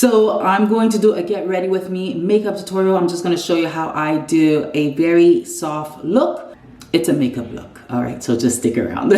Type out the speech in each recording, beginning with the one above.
So I'm going to do a get ready with me makeup tutorial. I'm just going to show you how I do a very soft look. It's a makeup look. All right, so just stick around.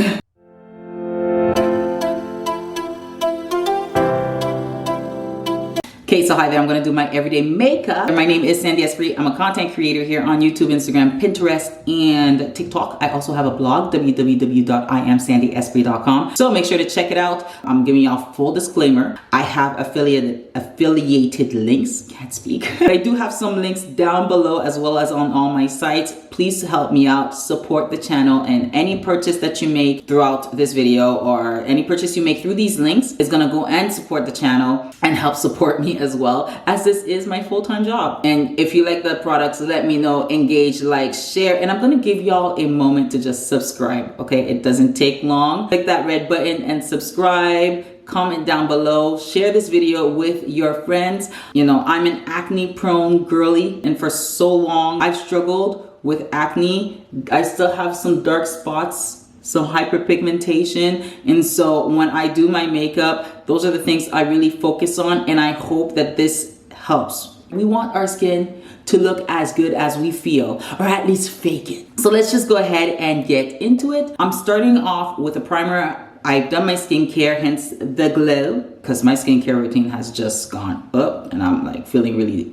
Okay, so hi there, I'm gonna do my everyday makeup. My name is Sandy Esprit. I'm a content creator here on YouTube, Instagram, Pinterest, and TikTok. I also have a blog, www.iamsandyesprit.com. So make sure to check it out. I'm giving y'all full disclaimer. I have affiliated links, can't speak. I do have some links down below as well as on all my sites. Please help me out, support the channel, and any purchase that you make throughout this video or any purchase you make through these links is gonna go and support the channel and help support me as well, as this is my full-time job. And if you like the products, let me know, engage, like, share, and I'm gonna give y'all a moment to just subscribe, okay? It doesn't take long. Click that red button and subscribe. Comment down below, share this video with your friends. You know, I'm an acne prone girly, and for so long I've struggled with acne. I still have some dark spots, some hyperpigmentation, and so when I do my makeup, those are the things I really focus on, and I hope that this helps. We want our skin to look as good as we feel, or at least fake it. So let's just go ahead and get into it. I'm starting off with a primer. I've done my skincare, hence the glow, because my skincare routine has just gone up and I'm like feeling really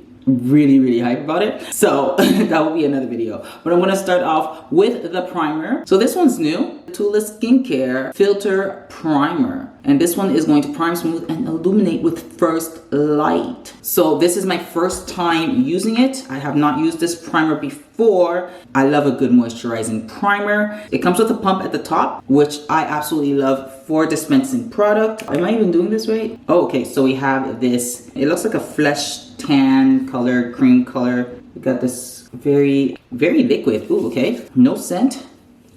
hype about it. So that will be another video. But I'm gonna start off with the primer. So this one's new, Tula Skincare Filter Primer. And this one is going to prime, smooth, and illuminate with first light. So this is my first time using it. I have not used this primer before. I love a good moisturizing primer. It comes with a pump at the top, which I absolutely love for dispensing product. Am I even doing this right? Oh, okay, so we have this. It looks like a flesh tan color, cream color. We got this very liquid. Ooh, okay. No scent.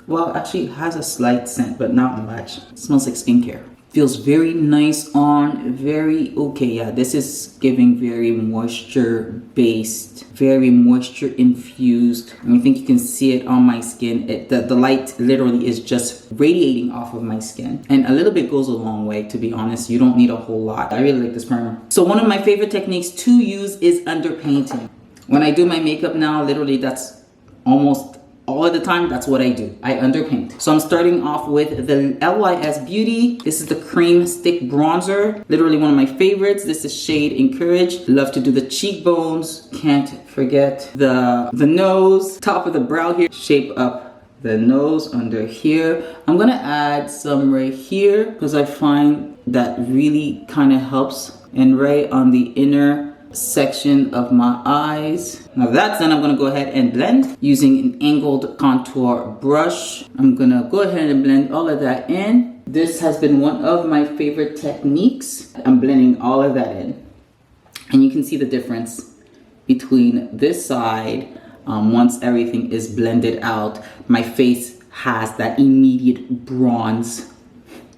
Well, actually it has a slight scent, but not much. It smells like skincare. Feels very nice on, very okay. Yeah, this is giving very moisture based, very moisture infused. And I think you can see it on my skin. The light literally is just radiating off of my skin. And a little bit goes a long way, to be honest. You don't need a whole lot. I really like this primer. So one of my favorite techniques to use is underpainting. When I do my makeup now, literally that's almost all of the time, that's what I do. I underpaint. So I'm starting off with the LYS Beauty. This is the Cream Stick Bronzer. Literally one of my favorites. This is shade Encourage. Love to do the cheekbones. Can't forget the nose. Top of the brow here. Shape up the nose under here. I'm gonna add some right here because I find that really kind of helps. And right on the inner section of my eyes. Now that's done, I'm gonna go ahead and blend using an angled contour brush. I'm gonna go ahead and blend all of that in. This has been one of my favorite techniques. I'm blending all of that in. And you can see the difference between this side. Once everything is blended out, my face has that immediate bronze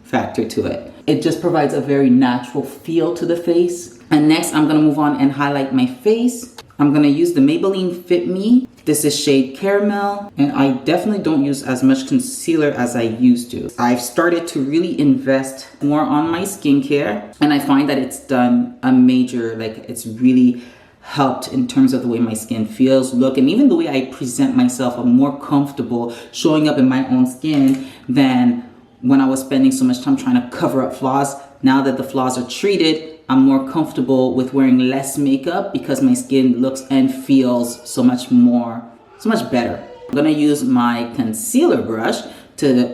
factor to it. It just provides a very natural feel to the face. And next, I'm gonna move on and highlight my face. I'm gonna use the Maybelline Fit Me. This is shade Caramel, and I definitely don't use as much concealer as I used to. I've started to really invest more on my skincare, and I find that it's done a major, like it's really helped in terms of the way my skin feels, look, and even the way I present myself. I'm more comfortable showing up in my own skin than when I was spending so much time trying to cover up flaws. Now that the flaws are treated, I'm more comfortable with wearing less makeup because my skin looks and feels so much better. I'm gonna use my concealer brush to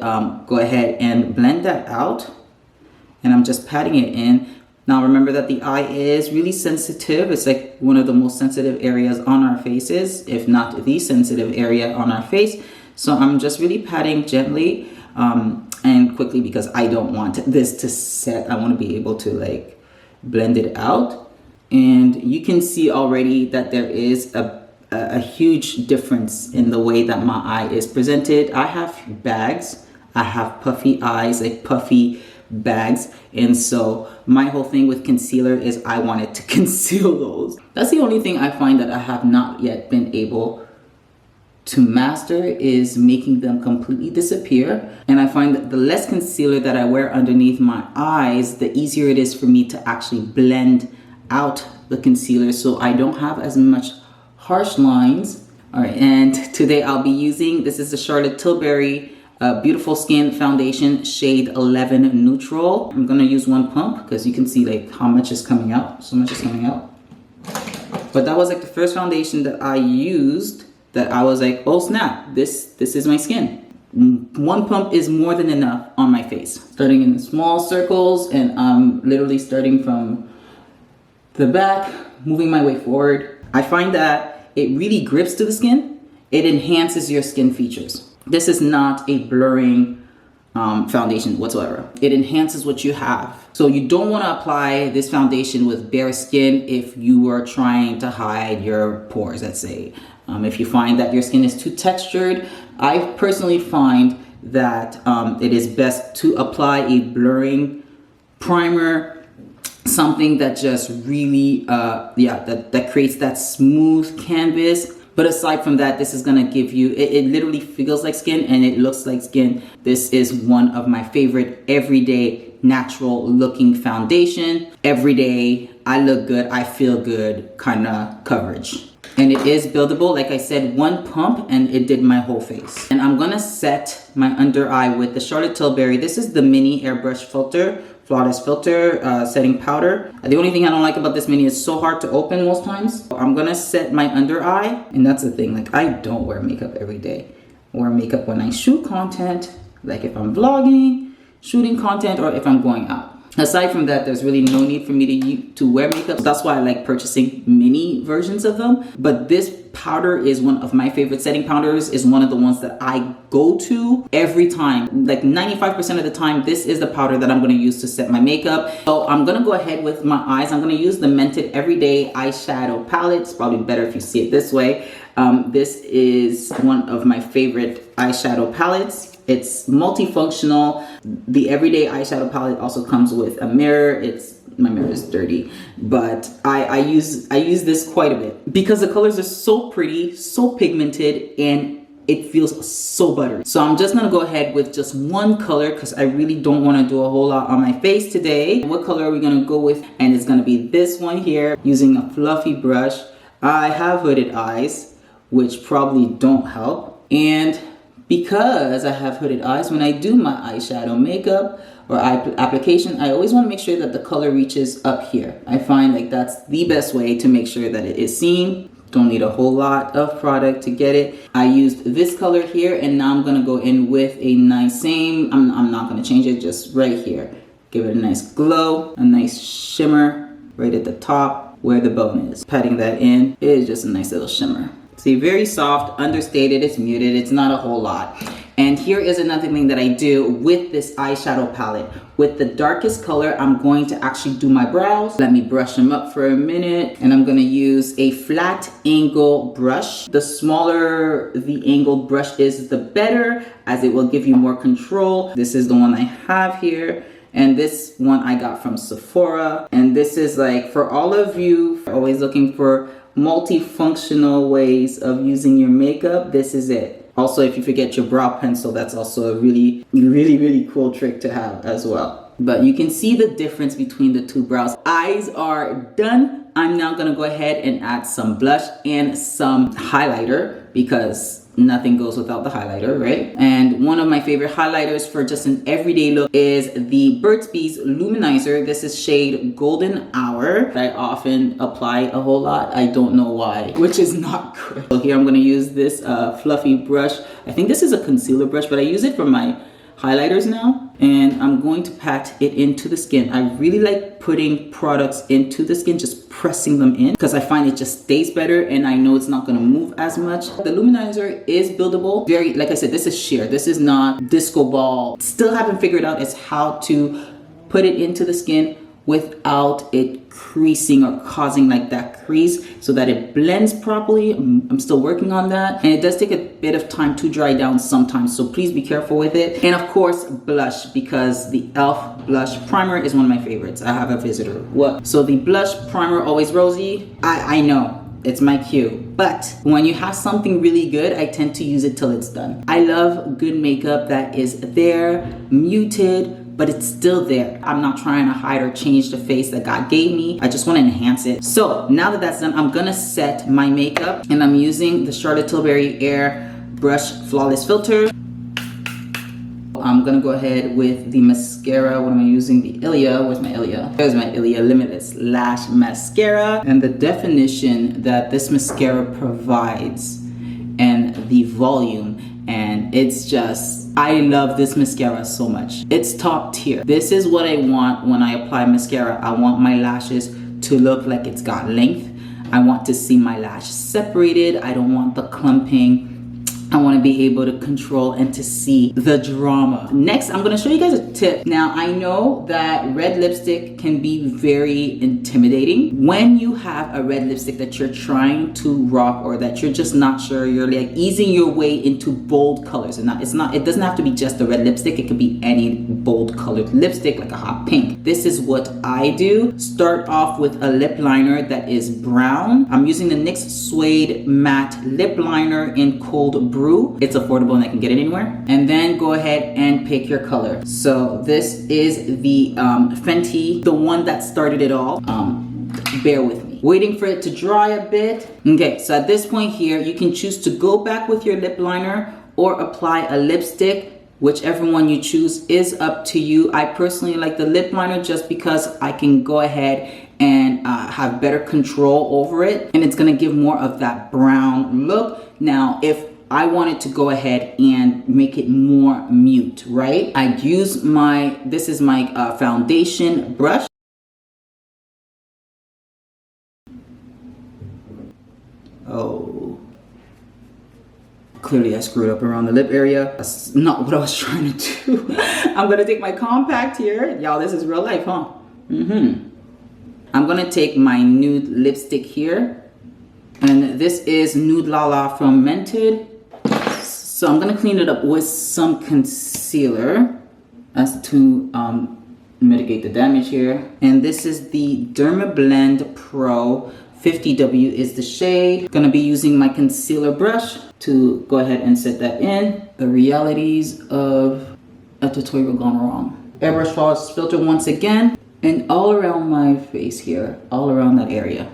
go ahead and blend that out. And I'm just patting it in. Now remember that the eye is really sensitive. It's like one of the most sensitive areas on our faces, if not the sensitive area on our face. So I'm just really patting gently and quickly because I don't want this to set. I wanna be able to like blend it out, and you can see already that there is a huge difference in the way that my eye is presented. I have bags, I have puffy eyes, like puffy bags, and so my whole thing with concealer is I wanted to conceal those. That's the only thing I find that I have not yet been able to master, is making them completely disappear. And I find that the less concealer that I wear underneath my eyes, the easier it is for me to actually blend out the concealer so I don't have as much harsh lines. All right, and today I'll be using, this is the Charlotte Tilbury Beautiful Skin Foundation, shade 11 Neutral. I'm gonna use one pump because you can see like how much is coming out. So much is coming out. But that was like the first foundation that I used that I was like, oh snap, this is my skin. One pump is more than enough on my face. Starting in small circles, and I'm literally starting from the back, moving my way forward. I find that it really grips to the skin. It enhances your skin features. This is not a blurring foundation whatsoever. It enhances what you have. So you don't want to apply this foundation with bare skin if you are trying to hide your pores, let's say. If you find that your skin is too textured, I personally find that it is best to apply a blurring primer, something that just really, that creates that smooth canvas. But aside from that, this is gonna give you, it literally feels like skin and it looks like skin. This is one of my favorite everyday natural looking foundation. Every day, I look good, I feel good kind of coverage. And it is buildable. Like I said, one pump and it did my whole face. And I'm gonna set my under eye with the Charlotte Tilbury. This is the mini airbrush filter, flawless filter setting powder. The only thing I don't like about this mini is so hard to open most times. So I'm gonna set my under eye, and that's the thing, like I don't wear makeup every day. I wear makeup when I shoot content, like if I'm vlogging, shooting content, or if I'm going out. Aside from that, there's really no need for me to wear makeup. That's why I like purchasing mini versions of them. But this powder is one of my favorite setting powders, is one of the ones that I go to every time. Like 95% of the time, this is the powder that I'm gonna use to set my makeup. So I'm gonna go ahead with my eyes. I'm gonna use the Mented Everyday Eyeshadow Palette. It's probably better if you see it this way. This is one of my favorite eyeshadow palettes. It's multifunctional. The Everyday Eyeshadow Palette also comes with a mirror. My mirror is dirty, but I use this quite a bit because the colors are so pretty, so pigmented, and it feels so buttery. So I'm just gonna go ahead with just one color because I really don't want to do a whole lot on my face today. What color are we gonna go with? And it's gonna be this one here, using a fluffy brush. I have hooded eyes, which probably don't help, and because I have hooded eyes, when I do my eyeshadow makeup or eye application, I always want to make sure that the color reaches up here. I find like that's the best way to make sure that it is seen. Don't need a whole lot of product to get it. I used this color here, and now I'm going to go in with a nice same. I'm not going to change it, just right here. Give it a nice glow, a nice shimmer right at the top where the bone is. Patting that in, it is just a nice little shimmer. See, very soft, understated, it's muted, it's not a whole lot. And here is another thing that I do with this eyeshadow palette. With the darkest color, I'm going to actually do my brows. Let me brush them up for a minute. And I'm gonna use a flat angle brush. The smaller the angled brush is, the better, as it will give you more control. This is the one I have here. And this one I got from Sephora. And this is like, for all of you always looking for multifunctional ways of using your makeup, this is it. Also, if you forget your brow pencil, that's also a really cool trick to have as well. But you can see the difference between the two brows. Eyes are done. I'm now gonna go ahead and add some blush and some highlighter, because nothing goes without the highlighter, right? And one of my favorite highlighters for just an everyday look is the Burt's Bees Luminizer. This is shade Golden Hour. I often apply a whole lot. I don't know why, which is not good. So here I'm gonna use this fluffy brush. I think this is a concealer brush, but I use it for my highlighters now. And I'm going to pat it into the skin. I really like putting products into the skin, just pressing them in, because I find it just stays better and I know it's not gonna move as much. The Luminizer is buildable. Very, like I said, this is sheer. This is not disco ball. Still haven't figured out is how to put it into the skin without it creasing or causing like that crease, so that it blends properly. I'm still working on that, and it does take a bit of time to dry down sometimes, so please be careful with it. And of course, blush, because the e.l.f. blush primer is one of my favorites. I have a visitor. What? So the blush primer, Always Rosy, I know it's my cue, but when you have something really good, I tend to use it till it's done. I love good makeup that is there, muted, but it's still there. I'm not trying to hide or change the face that God gave me. I just want to enhance it. So now that that's done, I'm gonna set my makeup, and I'm using the Charlotte Tilbury Airbrush Flawless Filter. I'm gonna go ahead with the mascara. What am I using? The Ilia. Where's my Ilia? There's my Ilia Limitless Lash Mascara. And the definition that this mascara provides and the volume, and it's just, I love this mascara so much. It's top tier. This is what I want when I apply mascara. I want my lashes to look like it's got length. I want to see my lash separated. I don't want the clumping. I want to be able to control and to see the drama. Next, I'm going to show you guys a tip. Now, I know that red lipstick can be very intimidating. When you have a red lipstick that you're trying to rock, or that you're just not sure, you're like easing your way into bold colors. And it doesn't have to be just a red lipstick. It could be any bold colored lipstick, like a hot pink. This is what I do. Start off with a lip liner that is brown. I'm using the NYX Suede Matte Lip Liner in Cold Brew. It's affordable and I can get it anywhere. And then go ahead and pick your color. So this is the Fenty, the one that started it all. Bear with me. Waiting for it to dry a bit. Okay, so at this point here, you can choose to go back with your lip liner or apply a lipstick. Whichever one you choose is up to you. I personally like the lip liner just because I can go ahead and have better control over it, and it's gonna give more of that brown look. Now, if I wanted to go ahead and make it more mute, right? I'd use this is my foundation brush. Oh, clearly I screwed up around the lip area. That's not what I was trying to do. I'm gonna take my compact here. Y'all, this is real life, huh? I'm gonna take my nude lipstick here. And this is Nude Lala from Mented. So I'm gonna clean it up with some concealer as to mitigate the damage here. And this is the Dermablend Pro 50W is the shade. Gonna be using my concealer brush to go ahead and set that in. The realities of a tutorial gone wrong. Airbrush Flawless Filter once again, and all around my face here, all around that area.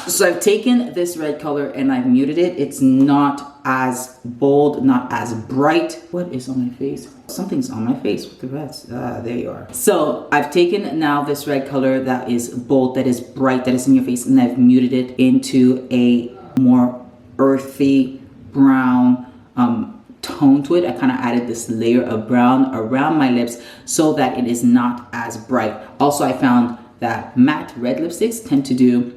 So I've taken this red color and I've muted it. It's not as bold, not as bright. What is on my face? Something's on my face with the rest. There you are. So I've taken now this red color that is bold, that is bright, that is in your face, and I've muted it into a more earthy brown tone to it. I kind of added this layer of brown around my lips so that it is not as bright. Also, I found that matte red lipsticks tend to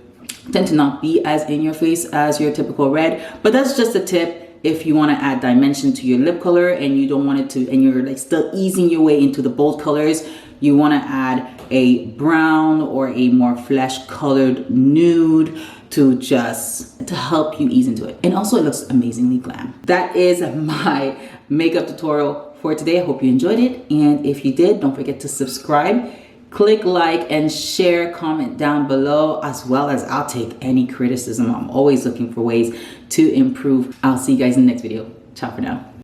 not be as in your face as your typical red, but that's just a tip. If you want to add dimension to your lip color and you don't want it to, and you're like still easing your way into the bold colors, you want to add a brown or a more flesh colored nude to help you ease into it. And also it looks amazingly glam. That is my makeup tutorial for today. I hope you enjoyed it. And if you did, don't forget to subscribe. Click like and share, comment down below, as well as I'll take any criticism. I'm always looking for ways to improve. I'll see you guys in the next video. Ciao for now.